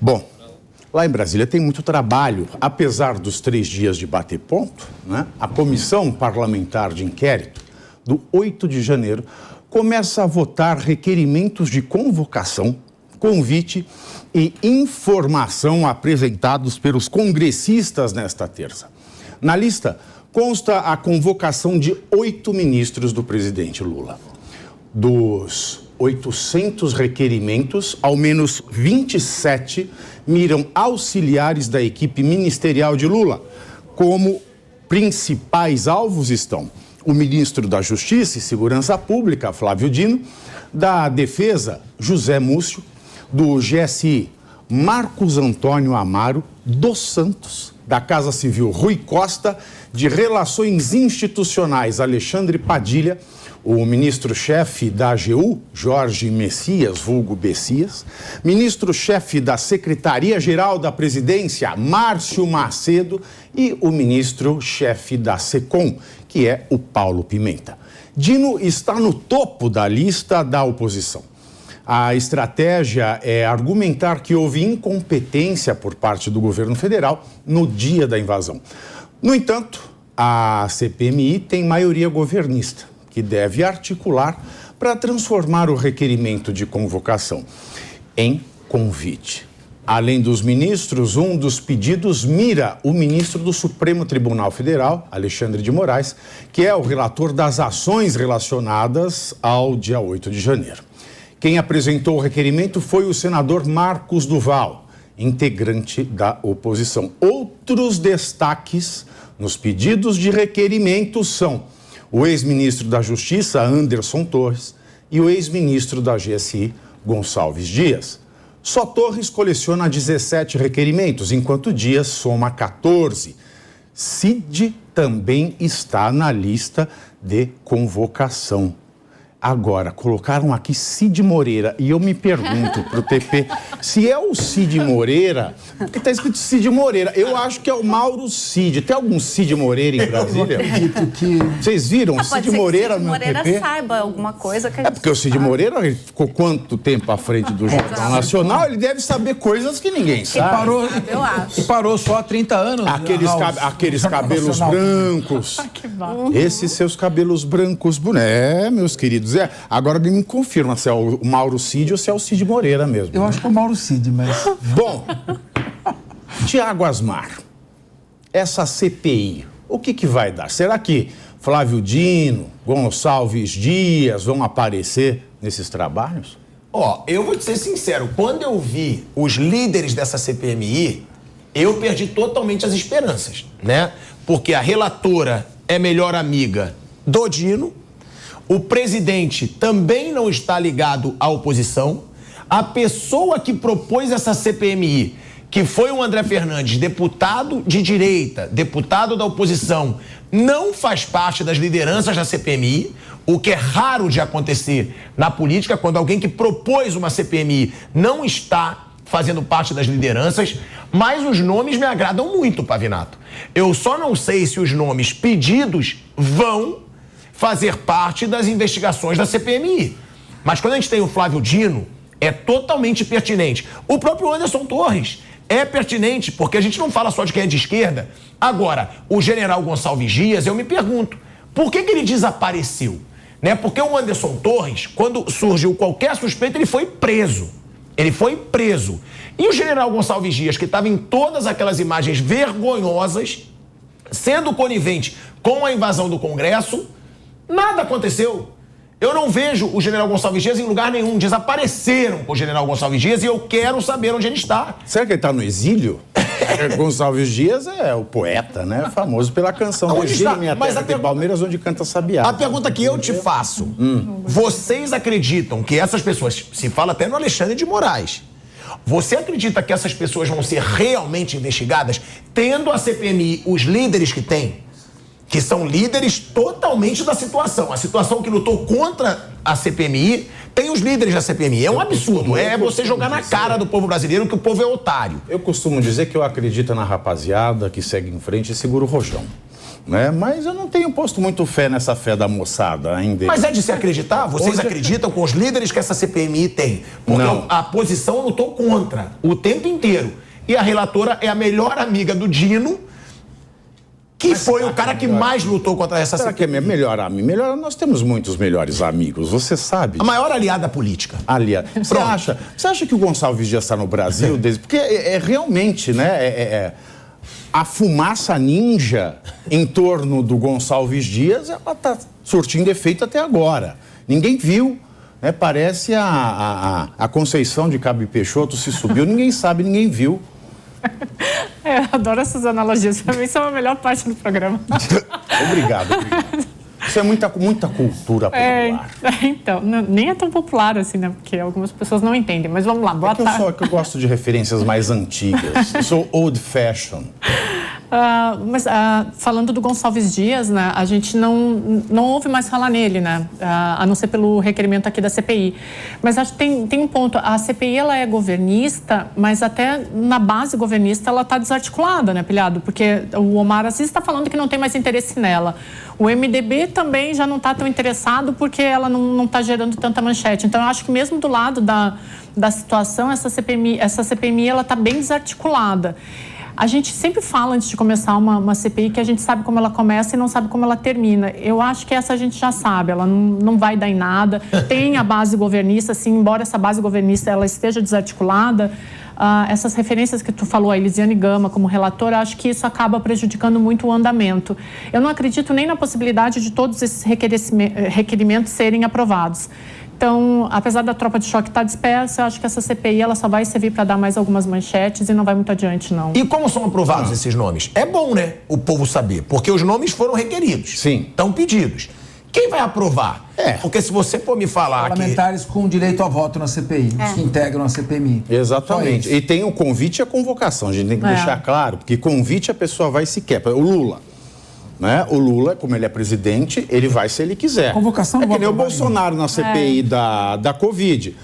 Bom, lá em Brasília tem muito trabalho. Apesar dos 3 dias de bater ponto, né, a Comissão Parlamentar de Inquérito, do 8 de janeiro, começa a votar requerimentos de convocação, convite e informação apresentados pelos congressistas nesta terça. Na lista consta a convocação de 8 ministros do presidente Lula. Dos 800 requerimentos, ao menos 27 miram auxiliares da equipe ministerial de Lula. Como principais alvos estão o ministro da Justiça e Segurança Pública, Flávio Dino, da Defesa, José Múcio, do GSI, Marcos Antônio Amaro dos Santos, da Casa Civil, Rui Costa, de Relações Institucionais, Alexandre Padilha, o ministro-chefe da AGU, Jorge Messias, vulgo Bessias, ministro-chefe da Secretaria-Geral da Presidência, Márcio Macedo, e o ministro-chefe da SECOM, que é o Paulo Pimenta. Dino está no topo da lista da oposição. A estratégia é argumentar que houve incompetência por parte do governo federal no dia da invasão. No entanto, a CPMI tem maioria governista, que deve articular para transformar o requerimento de convocação em convite. Além dos ministros, um dos pedidos mira o ministro do Supremo Tribunal Federal, Alexandre de Moraes, que é o relator das ações relacionadas ao dia 8 de janeiro. Quem apresentou o requerimento foi o senador Marcos Duval, integrante da oposição. Outros destaques nos pedidos de requerimento são o ex-ministro da Justiça, Anderson Torres, e o ex-ministro da GSI, Gonçalves Dias. Só Torres coleciona 17 requerimentos, enquanto Dias soma 14. Cid também está na lista de convocação. Agora, colocaram aqui Cid Moreira e eu me pergunto pro TP se é o Cid Moreira, porque tá escrito Cid Moreira, eu acho que é o Mauro Cid. Tem algum Cid Moreira em Brasília? Eu acredito que... Vocês viram o Cid Moreira no TP? Cid Moreira saiba alguma coisa que a gente porque o Cid Moreira ele ficou quanto tempo à frente do Jornal Nacional, ele deve saber coisas que ninguém sabe. Eu acho. E parou só há 30 anos. Aqueles cabelos brancos. Que bom. Esses seus cabelos brancos, meus queridos. Agora me confirma se é o Mauro Cid ou se é o Cid Moreira mesmo. Eu acho que é o Mauro Cid, mas... Bom, Tiago Asmar, essa CPI, o que vai dar? Será que Flávio Dino, Gonçalves Dias vão aparecer nesses trabalhos? Eu vou te ser sincero, quando eu vi os líderes dessa CPMI, eu perdi totalmente as esperanças, né? Porque a relatora é melhor amiga do Dino, o presidente também não está ligado à oposição. A pessoa que propôs essa CPMI, que foi o André Fernandes, deputado de direita, deputado da oposição, não faz parte das lideranças da CPMI, o que é raro de acontecer na política, quando alguém que propôs uma CPMI não está fazendo parte das lideranças, mas os nomes me agradam muito, Pavinato. Eu só não sei se os nomes pedidos vão fazer parte das investigações da CPMI. Mas quando a gente tem o Flávio Dino, é totalmente pertinente. O próprio Anderson Torres é pertinente, porque a gente não fala só de quem é de esquerda. Agora, o general Gonçalves Dias, eu me pergunto, por que ele desapareceu? Né? Porque o Anderson Torres, quando surgiu qualquer suspeita, ele foi preso. Ele foi preso. E o general Gonçalves Dias, que estava em todas aquelas imagens vergonhosas, sendo conivente com a invasão do Congresso, nada aconteceu. Eu não vejo o general Gonçalves Dias em lugar nenhum. Desapareceram com o general Gonçalves Dias e eu quero saber onde ele está. Será que ele está no exílio? Gonçalves Dias é o poeta, né? Famoso pela canção Onde está? Minha Terra de Palmeiras, onde canta Sabiá. A pergunta que eu te faço. Vocês acreditam que essas pessoas, se fala até no Alexandre de Moraes, você acredita que essas pessoas vão ser realmente investigadas, tendo a CPMI os líderes que tem? Que são líderes totalmente da situação. A situação que lutou contra a CPMI tem os líderes da CPMI. É um absurdo. É você jogar na cara do povo brasileiro que o povo é otário. Eu costumo dizer que eu acredito na rapaziada que segue em frente e segura o rojão. né? Mas eu não tenho posto muito fé nessa fé da moçada ainda. Mas é de se acreditar? Vocês acreditam com os líderes que essa CPMI tem? Porque Não. a posição lutou contra o tempo inteiro. E a relatora é a melhor amiga do Dino, que foi o cara que mais lutou contra essa Será que é CPMI. melhor amigo? Melhor, nós temos muitos melhores amigos, você sabe. A maior aliada política. Aliás, você acha que o Gonçalves Dias está no Brasil? Porque realmente, né? A fumaça ninja em torno do Gonçalves Dias, ela está surtindo efeito até agora. Ninguém viu, né? Parece a Conceição de Cabo Peixoto se subiu, ninguém sabe, ninguém viu. Eu adoro essas analogias, para mim isso é a melhor parte do programa. Obrigado. Isso é muita cultura popular. Então, nem é tão popular assim, né? Porque algumas pessoas não entendem. Mas vamos lá, boa tarde. Eu gosto de referências mais antigas. Eu sou old fashion. Falando do Gonçalves Dias, né? A gente não ouve mais falar nele, né? A não ser pelo requerimento aqui da CPI. Mas acho que tem um ponto. A CPI, ela é governista, mas até na base governista ela está desarticulada, né, Pilhado? Porque o Omar Aziz está falando que não tem mais interesse nela. O MDB também já não está tão interessado porque ela não está gerando tanta manchete. Então, eu acho que mesmo do lado da situação, essa CPMI ela está bem desarticulada. A gente sempre fala, antes de começar uma CPI, que a gente sabe como ela começa e não sabe como ela termina. Eu acho que essa a gente já sabe, ela não vai dar em nada. Tem a base governista, assim, embora essa base governista ela esteja desarticulada, essas referências que tu falou, a Elisiane Gama como relatora, acho que isso acaba prejudicando muito o andamento. Eu não acredito nem na possibilidade de todos esses requerimentos serem aprovados. Então, apesar da tropa de choque estar dispersa, eu acho que essa CPI ela só vai servir para dar mais algumas manchetes e não vai muito adiante, não. E como são aprovados esses nomes? É bom, né, o povo saber, porque os nomes foram requeridos. Sim. Estão pedidos. Quem vai aprovar? Porque se você for me falar parlamentares com direito a voto na CPI, os que integram a CPMI. Exatamente. E tem o convite e a convocação. A gente tem que deixar claro, porque convite a pessoa vai se quer. O Lula. Né? O Lula, como ele é presidente, ele vai se ele quiser. Convocação é que nem o Bolsonaro na CPI da Covid.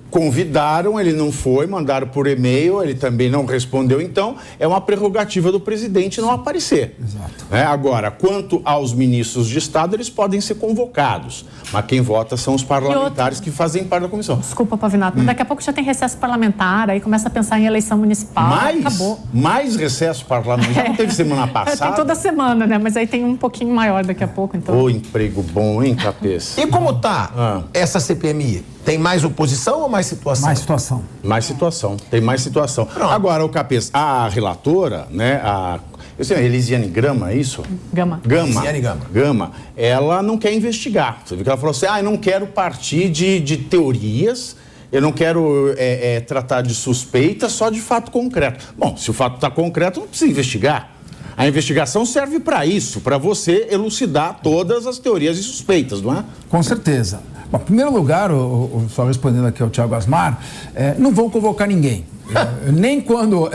Convidaram, ele não foi, mandaram por e-mail, ele também não respondeu. Então, é uma prerrogativa do presidente não aparecer. Exato. Agora, quanto aos ministros de Estado, eles podem ser convocados. Mas quem vota são os parlamentares que fazem parte da comissão. Desculpa, Pavinato, mas daqui a pouco já tem recesso parlamentar, aí começa a pensar em eleição municipal. Acabou. Mais recesso parlamentar? Já não teve semana passada? Tem toda semana, né? Mas aí tem um pouquinho maior daqui a pouco, então. Ô, emprego bom, hein, cabeça? E como tá essa CPMI? Tem mais oposição ou mais situação? Mais situação. Mais situação. Tem mais situação. Pronto. Agora, o cabeça, a relatora, né, eu sei, a Elisiane Gama, é isso? Gama. Elisiane Gama. Gama, ela não quer investigar. Você viu que ela falou assim, eu não quero partir de teorias, eu não quero tratar de suspeitas, só de fato concreto. Bom, se o fato está concreto, não precisa investigar. A investigação serve para isso, para você elucidar todas as teorias e suspeitas, não é? Com certeza. Bom, em primeiro lugar, só respondendo aqui ao Thiago Asmar, não vão convocar ninguém. Nem quando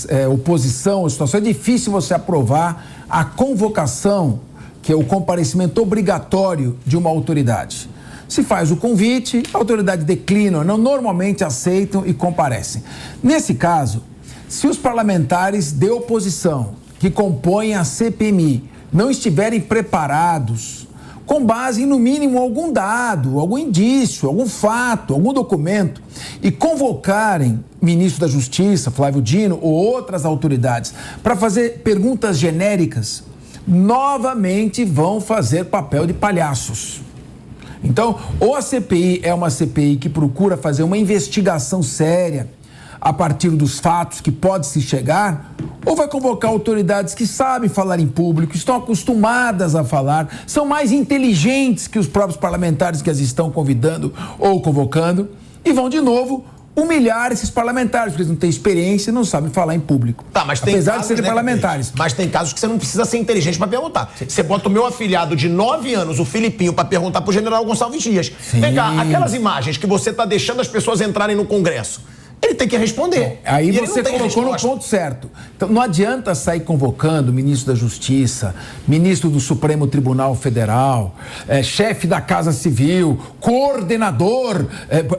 é oposição ou situação, é difícil você aprovar a convocação, que é o comparecimento obrigatório de uma autoridade. Se faz o convite, a autoridade declina, não normalmente aceitam e comparecem. Nesse caso, se os parlamentares de oposição que compõem a CPMI não estiverem preparados com base em, no mínimo, algum dado, algum indício, algum fato, algum documento, e convocarem o ministro da Justiça, Flávio Dino, ou outras autoridades, para fazer perguntas genéricas, novamente vão fazer papel de palhaços. Então, ou a CPI é uma CPI que procura fazer uma investigação séria a partir dos fatos que pode-se chegar, ou vai convocar autoridades que sabem falar em público, estão acostumadas a falar, são mais inteligentes que os próprios parlamentares que as estão convidando ou convocando, e vão de novo humilhar esses parlamentares, porque eles não têm experiência e não sabem falar em público. Tá, mas tem apesar casos, de serem parlamentares. Mas tem casos que você não precisa ser inteligente para perguntar. Você bota o meu afilhado de 9 anos, o Filipinho, para perguntar pro general Gonçalves Dias. Sim. Vem cá, aquelas imagens que você tá deixando as pessoas entrarem no Congresso, ele tem que responder. Aí e você colocou no ponto certo. Então, não adianta sair convocando o ministro da Justiça, ministro do Supremo Tribunal Federal, chefe da Casa Civil, coordenador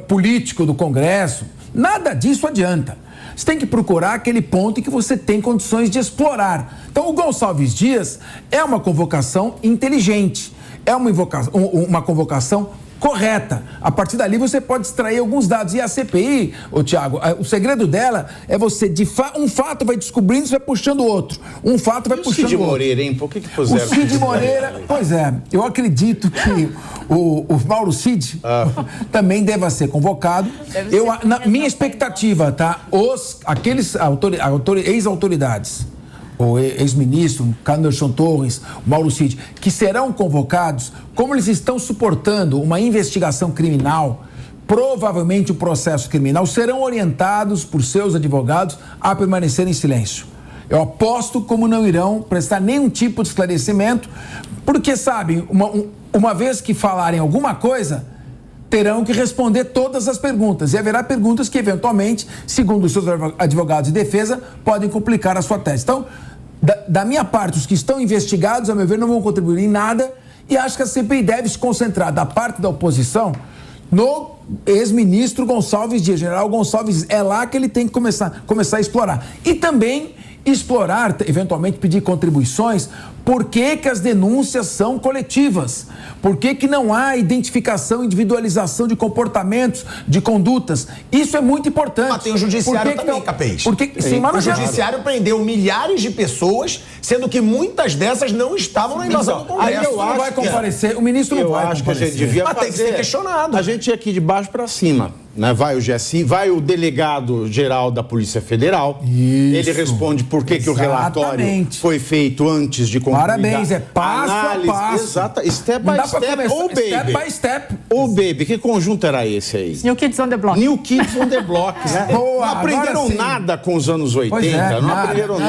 político do Congresso. Nada disso adianta. Você tem que procurar aquele ponto em que você tem condições de explorar. Então, o Gonçalves Dias é uma convocação inteligente, é uma convocação correta. A partir dali você pode extrair alguns dados. E a CPI, Tiago, o segredo dela é você, um fato vai descobrindo, você vai puxando o outro. Um fato vai puxando o outro. O Cid Moreira, hein? Por que puseram? O Cid Moreira, pois é, eu acredito que o Mauro Cid também deva ser convocado. Minha expectativa, tá? Aqueles ex-autoridades, o ex-ministro, Anderson Torres, o Mauro Cid, que serão convocados, como eles estão suportando uma investigação criminal, provavelmente um processo criminal, serão orientados por seus advogados a permanecer em silêncio. Eu aposto como não irão prestar nenhum tipo de esclarecimento, porque, sabe, uma vez que falarem alguma coisa, terão que responder todas as perguntas. E haverá perguntas que, eventualmente, segundo os seus advogados de defesa, podem complicar a sua tese. Então, da minha parte, os que estão investigados, a meu ver, não vão contribuir em nada, e acho que a CPI deve se concentrar, da parte da oposição, no ex-ministro Gonçalves Dias, general Gonçalves Dias. É lá que ele tem que começar a explorar. E também explorar, eventualmente pedir contribuições, por que as denúncias são coletivas? Por que não há identificação, individualização de comportamentos, de condutas? Isso é muito importante. Mas tem o judiciário também, Capês. Sim, o judiciário prendeu milhares de pessoas, sendo que muitas dessas não estavam na invasão do Congresso. Aí eu acho vai comparecer, o ministro não vai comparecer. Que a gente devia mas tem que ser questionado. A gente ia aqui de baixo para cima, né? Vai o GSI, vai o delegado-geral da Polícia Federal. Isso. Ele responde por que o relatório foi feito antes de concluir. Parabéns, é passo a passo. Exato, step by step, ou baby. Step by step. Ô, baby, que conjunto era esse aí? New Kids on the Block. New Kids on the Block, né? Boa, não aprenderam nada com os anos 80, não aprenderam nada.